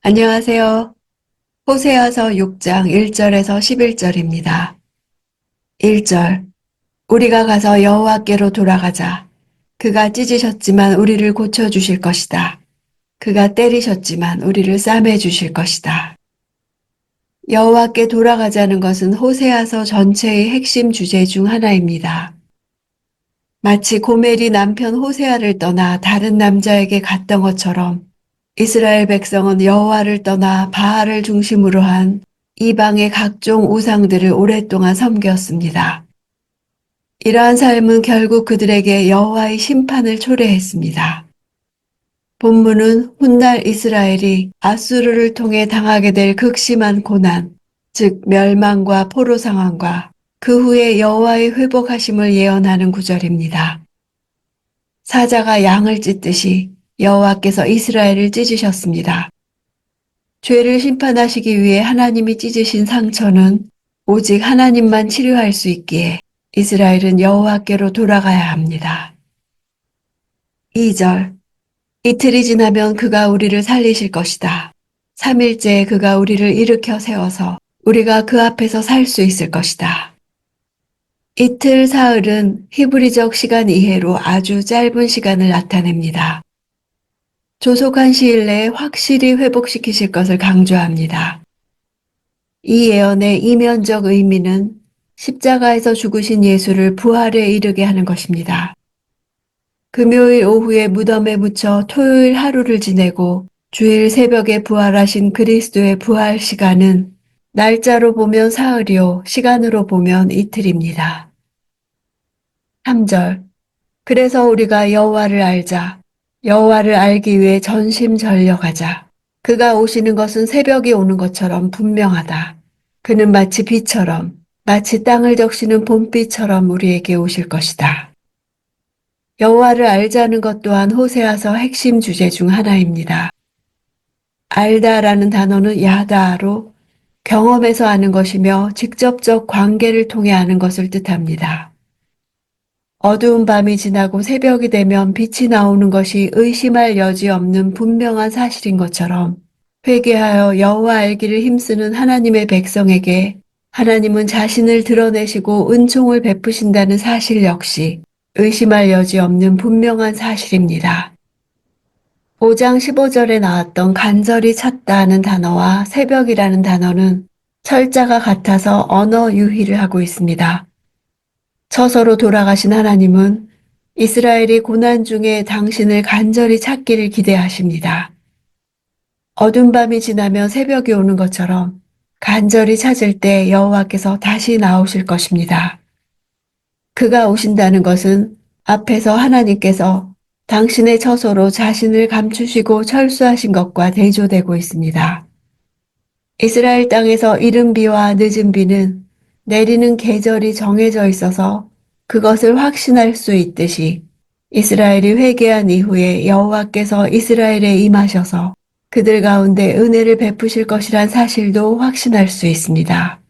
안녕하세요. 호세아서 6장 1절에서 11절입니다. 1절. 우리가 가서 여호와께로 돌아가자. 그가 찢으셨지만 우리를 고쳐주실 것이다. 그가 때리셨지만 우리를 싸매주실 것이다. 여호와께 돌아가자는 것은 호세아서 전체의 핵심 주제 중 하나입니다. 마치 고멜이 남편 호세아를 떠나 다른 남자에게 갔던 것처럼 이스라엘 백성은 여호와를 떠나 바알을 중심으로 한 이방의 각종 우상들을 오랫동안 섬겼습니다. 이러한 삶은 결국 그들에게 여호와의 심판을 초래했습니다. 본문은 훗날 이스라엘이 아수르를 통해 당하게 될 극심한 고난, 즉 멸망과 포로 상황과 그 후에 여호와의 회복하심을 예언하는 구절입니다. 사자가 양을 찢듯이 여호와께서 이스라엘을 찢으셨습니다. 죄를 심판하시기 위해 하나님이 찢으신 상처는 오직 하나님만 치료할 수 있기에 이스라엘은 여호와께로 돌아가야 합니다. 2절. 이틀이 지나면 그가 우리를 살리실 것이다. 3일째에 그가 우리를 일으켜 세워서 우리가 그 앞에서 살 수 있을 것이다. 이틀, 사흘은 히브리적 시간 이해로 아주 짧은 시간을 나타냅니다. 조속한 시일 내에 확실히 회복시키실 것을 강조합니다. 이 예언의 이면적 의미는 십자가에서 죽으신 예수를 부활에 이르게 하는 것입니다. 금요일 오후에 무덤에 묻혀 토요일 하루를 지내고 주일 새벽에 부활하신 그리스도의 부활 시간은 날짜로 보면 사흘이요, 시간으로 보면 이틀입니다. 3절. 그래서 우리가 여호와를 알자. 여호와를 알기 위해 전심전력하자. 그가 오시는 것은 새벽이 오는 것처럼 분명하다. 그는 마치 비처럼, 마치 땅을 적시는 봄비처럼 우리에게 오실 것이다. 여호와를 알자는 것 또한 호세아서 핵심 주제 중 하나입니다. 알다라는 단어는 야다로 경험에서 아는 것이며 직접적 관계를 통해 아는 것을 뜻합니다. 어두운 밤이 지나고 새벽이 되면 빛이 나오는 것이 의심할 여지 없는 분명한 사실인 것처럼 회개하여 여호와 알기를 힘쓰는 하나님의 백성에게 하나님은 자신을 드러내시고 은총을 베푸신다는 사실 역시 의심할 여지 없는 분명한 사실입니다. 5장 15절에 나왔던 간절히 찾다는 단어와 새벽이라는 단어는 철자가 같아서 언어 유희를 하고 있습니다. 처소로 돌아가신 하나님은 이스라엘이 고난 중에 당신을 간절히 찾기를 기대하십니다. 어두운 밤이 지나면 새벽이 오는 것처럼 간절히 찾을 때 여호와께서 다시 나오실 것입니다. 그가 오신다는 것은 앞에서 하나님께서 당신의 처소로 자신을 감추시고 철수하신 것과 대조되고 있습니다. 이스라엘 땅에서 이른 비와 늦은 비는 내리는 계절이 정해져 있어서 그것을 확신할 수 있듯이 이스라엘이 회개한 이후에 여호와께서 이스라엘에 임하셔서 그들 가운데 은혜를 베푸실 것이란 사실도 확신할 수 있습니다.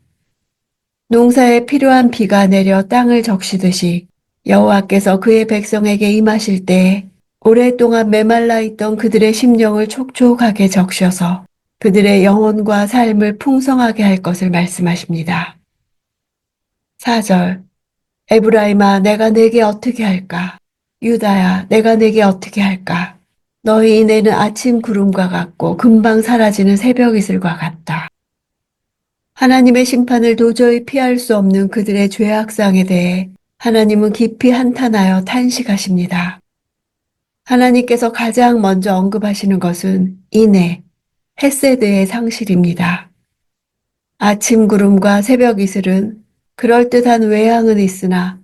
농사에 필요한 비가 내려 땅을 적시듯이 여호와께서 그의 백성에게 임하실 때에 오랫동안 메말라 있던 그들의 심령을 촉촉하게 적셔서 그들의 영혼과 삶을 풍성하게 할 것을 말씀하십니다. 4절. 에브라임아, 내가 내게 어떻게 할까? 유다야, 내가 내게 어떻게 할까? 너희 인애는 아침 구름과 같고 금방 사라지는 새벽 이슬과 같다. 하나님의 심판을 도저히 피할 수 없는 그들의 죄악상에 대해 하나님은 깊이 한탄하여 탄식하십니다. 하나님께서 가장 먼저 언급하시는 것은 인애, 헤세드의 상실입니다. 아침 구름과 새벽 이슬은 그럴듯한 외향은 있으나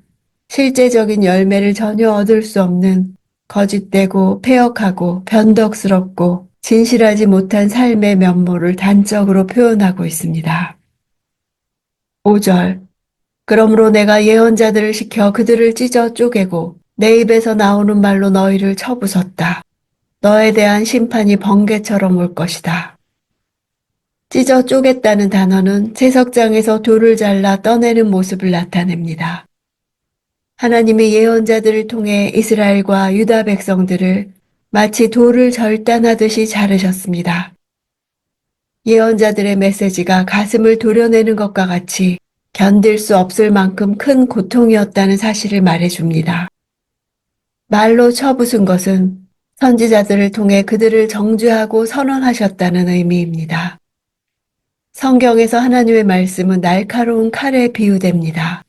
실제적인 열매를 전혀 얻을 수 없는 거짓되고 패역하고 변덕스럽고 진실하지 못한 삶의 면모를 단적으로 표현하고 있습니다. 5절. 그러므로 내가 예언자들을 시켜 그들을 찢어 쪼개고 내 입에서 나오는 말로 너희를 쳐부쉈다. 너에 대한 심판이 번개처럼 올 것이다. 찢어 쪼갰다는 단어는 채석장에서 돌을 잘라 떠내는 모습을 나타냅니다. 하나님이 예언자들을 통해 이스라엘과 유다 백성들을 마치 돌을 절단하듯이 자르셨습니다. 예언자들의 메시지가 가슴을 도려내는 것과 같이 견딜 수 없을 만큼 큰 고통이었다는 사실을 말해줍니다. 말로 쳐부순 것은 선지자들을 통해 그들을 정죄하고 선언하셨다는 의미입니다. 성경에서 하나님의 말씀은 날카로운 칼에 비유됩니다.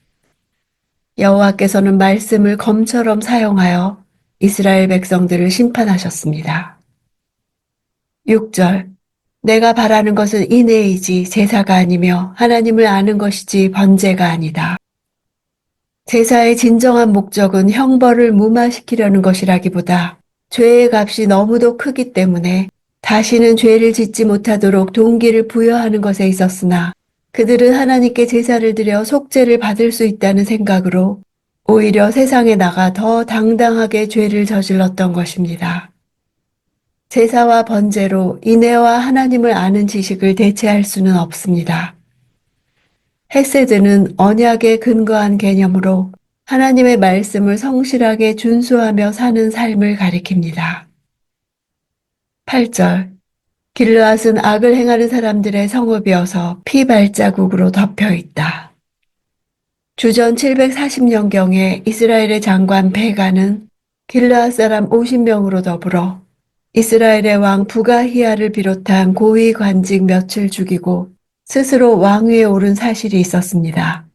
여호와께서는 말씀을 검처럼 사용하여 이스라엘 백성들을 심판하셨습니다. 6절 내가 바라는 것은 인애이지 제사가 아니며 하나님을 아는 것이지 번제가 아니다. 제사의 진정한 목적은 형벌을 무마시키려는 것이라기보다 죄의 값이 너무도 크기 때문에 다시는 죄를 짓지 못하도록 동기를 부여하는 것에 있었으나 그들은 하나님께 제사를 드려 속죄를 받을 수 있다는 생각으로 오히려 세상에 나가 더 당당하게 죄를 저질렀던 것입니다. 제사와 번제로 인애와 하나님을 아는 지식을 대체할 수는 없습니다. 헤세드는 언약에 근거한 개념으로 하나님의 말씀을 성실하게 준수하며 사는 삶을 가리킵니다. 8절 길르앗은 악을 행하는 사람들의 성읍이어서 피 발자국으로 덮여 있다. 주전 740년경에 이스라엘의 장관 베가는 길르앗 사람 50명으로 더불어 이스라엘의 왕 부가히야를 비롯한 고위 관직 몇을 죽이고 스스로 왕위에 오른 사실이 있었습니다.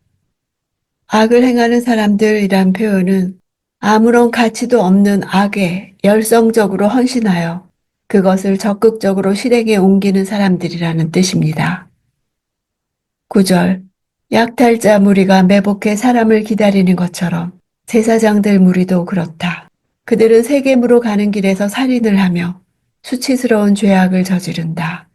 악을 행하는 사람들이란 표현은 아무런 가치도 없는 악에 열성적으로 헌신하여 그것을 적극적으로 실행에 옮기는 사람들이라는 뜻입니다. 9절 약탈자 무리가 매복해 사람을 기다리는 것처럼 제사장들 무리도 그렇다. 그들은 세겜으로 가는 길에서 살인을 하며 수치스러운 죄악을 저지른다.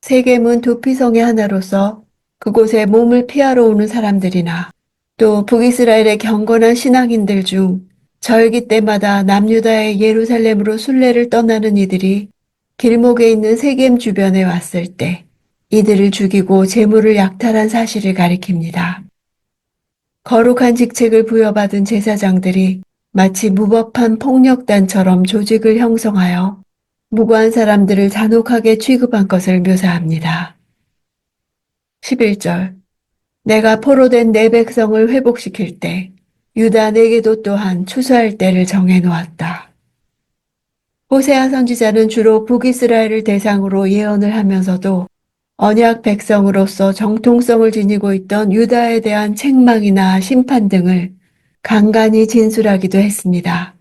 세겜은 도피성의 하나로서 그곳에 몸을 피하러 오는 사람들이나 또 북이스라엘의 경건한 신앙인들 중 절기 때마다 남유다의 예루살렘으로 순례를 떠나는 이들이 길목에 있는 세겜 주변에 왔을 때 이들을 죽이고 재물을 약탈한 사실을 가리킵니다. 거룩한 직책을 부여받은 제사장들이 마치 무법한 폭력단처럼 조직을 형성하여 무고한 사람들을 잔혹하게 취급한 것을 묘사합니다. 11절 내가 포로된 내 백성을 회복시킬 때 유다 내게도 또한 추수할 때를 정해놓았다. 호세아 선지자는 주로 북이스라엘을 대상으로 예언을 하면서도 언약 백성으로서 정통성을 지니고 있던 유다에 대한 책망이나 심판 등을 간간히 진술하기도 했습니다.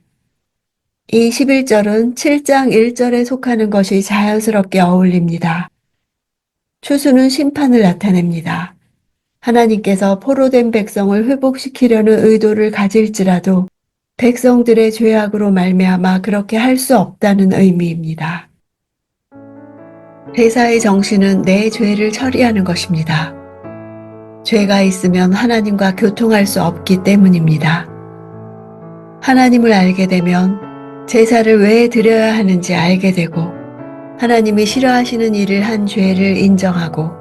이 11절은 7장 1절에 속하는 것이 자연스럽게 어울립니다. 추수는 심판을 나타냅니다. 하나님께서 포로된 백성을 회복시키려는 의도를 가질지라도 백성들의 죄악으로 말미암아 그렇게 할 수 없다는 의미입니다. 제사의 정신은 내 죄를 처리하는 것입니다. 죄가 있으면 하나님과 교통할 수 없기 때문입니다. 하나님을 알게 되면 제사를 왜 드려야 하는지 알게 되고 하나님이 싫어하시는 일을 한 죄를 인정하고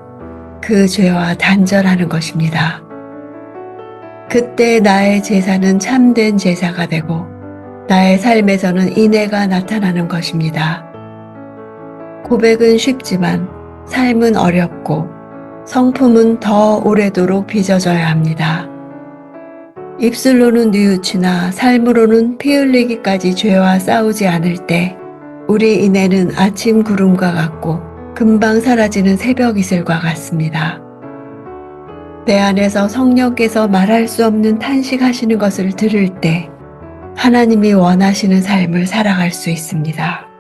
그 죄와 단절하는 것입니다. 그때 나의 제사는 참된 제사가 되고 나의 삶에서는 인애가 나타나는 것입니다. 고백은 쉽지만 삶은 어렵고 성품은 더 오래도록 빚어져야 합니다. 입술로는 뉘우치나 삶으로는 피 흘리기까지 죄와 싸우지 않을 때 우리 인애는 아침 구름과 같고 금방 사라지는 새벽 이슬과 같습니다. 내 안에서 성령께서 말할 수 없는 탄식하시는 것을 들을 때 하나님이 원하시는 삶을 살아갈 수 있습니다.